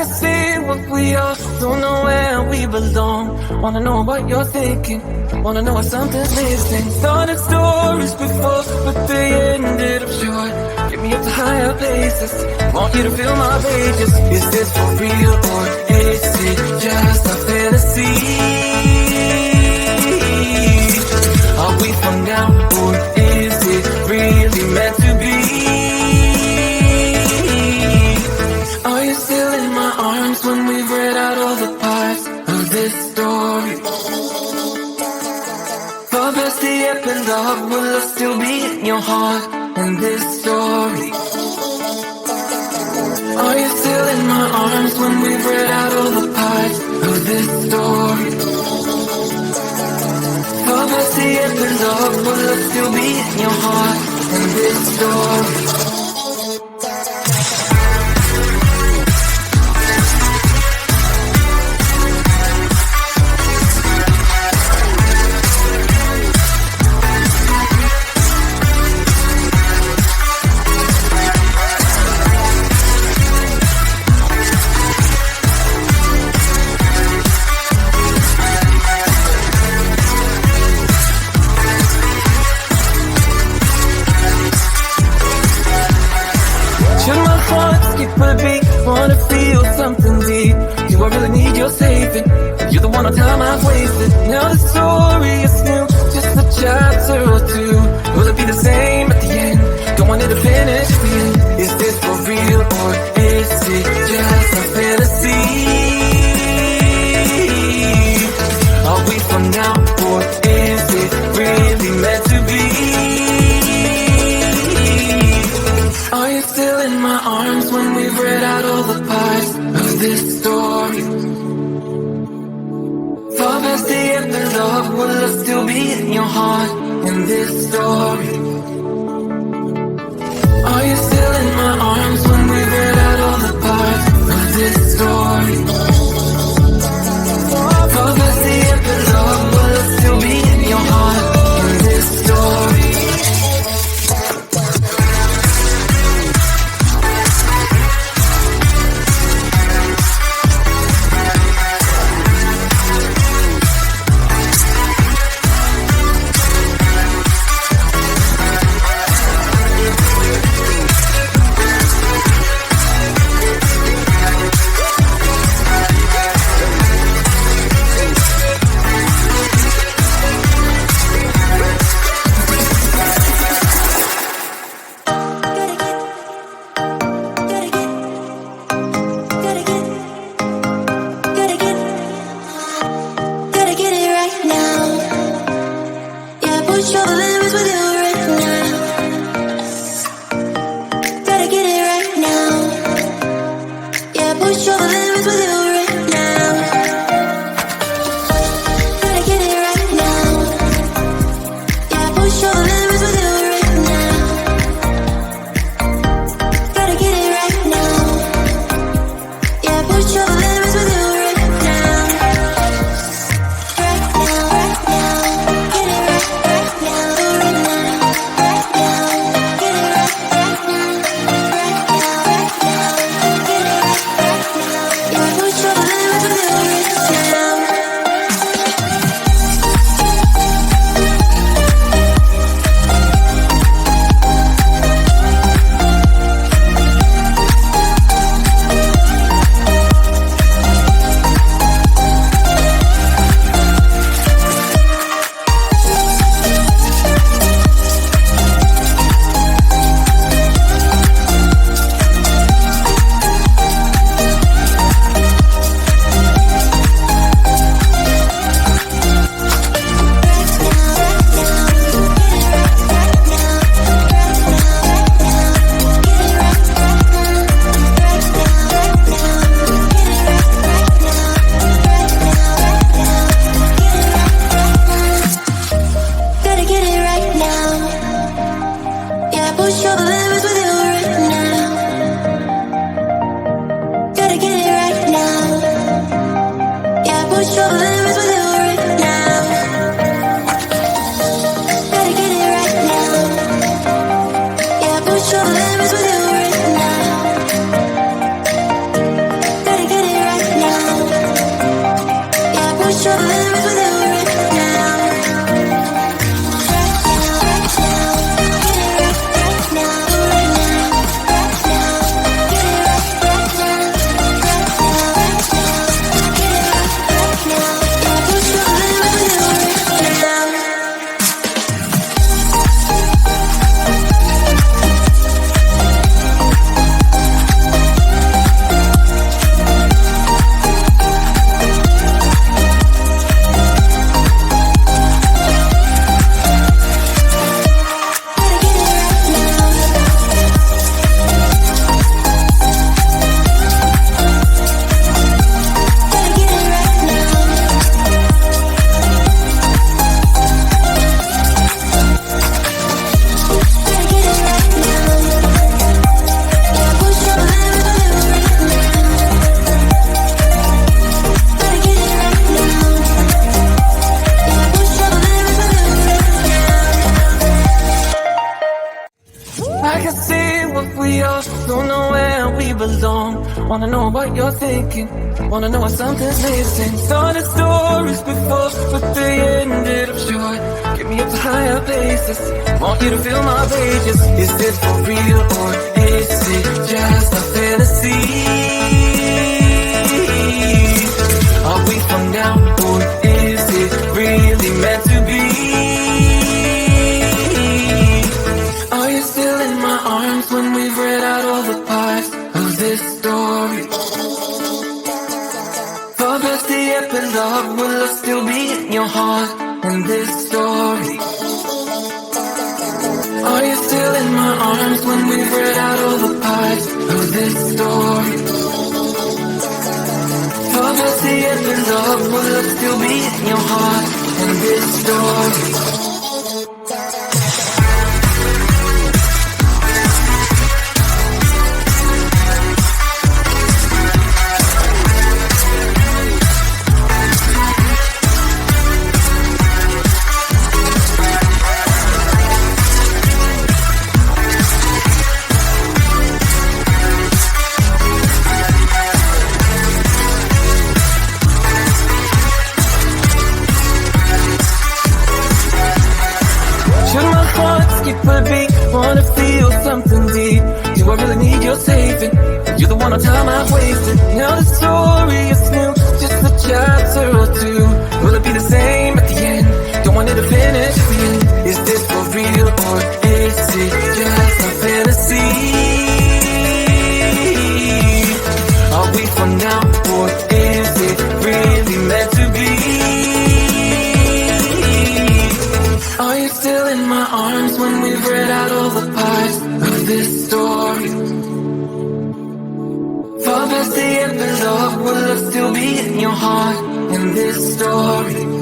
you see what we are? Don't know where we belong. Wanna know what you're thinking. Wanna know if something's missing. Started stories before, but they ended up short. Get me up to higher places. Want you to feel my pages. Is this for real or is it just a fantasy? Are we for now or is it really meant to be? Are you still in my arms when we've read out all the parts of this story? Far past the epilogue, will I still be in your heart in this story? Are you still in my arms when we've read out all the parts of this story? Far past the epilogue, will I still be in your heart in this story? Wanna feel something deep. Do I really need your saving? You're the one on time I've wasted. Now the story is new, just a chapter or two. Will it be the same at the end? Don't want it to finish at the end. Is this for real or is it just a fantasy? Are we for now or is it really meant to be? Are you still in my arms when we've read out all the parts of this story? Far past the epilogue, will I still be in your heart in this story? Are you still in my arms when we've read out all the parts of this story? Far past the epilogue, will I still be in your heart in this story? Now Wanna know what you're thinking, wanna know what something's missing. Started stories before, but they ended up short. Get me up to higher places, want you to feel my pages. Is this for real or is it just a fantasy? Are we from now or is it really meant to be? Are you still in my arms when we've read out all the parts of this story? For past the epilogue, will I still be in your heart in this story? Are you still in my arms when we've read out all the parts of this story? For past the epilogue, will I still be in your heart in this story? But be wanna feel something deep. Do I really need your saving? You're the one on time I've wasted. Now the story is new, just a chapter or two. Will it be the same at the end? Don't want it to finish at the end. Is this for real or is it just a fantasy? Are we from now or is it really meant to be? Are you still in my arms when we've read out all the parts of this story? For past the epilogue, will I still be in your heart in this story?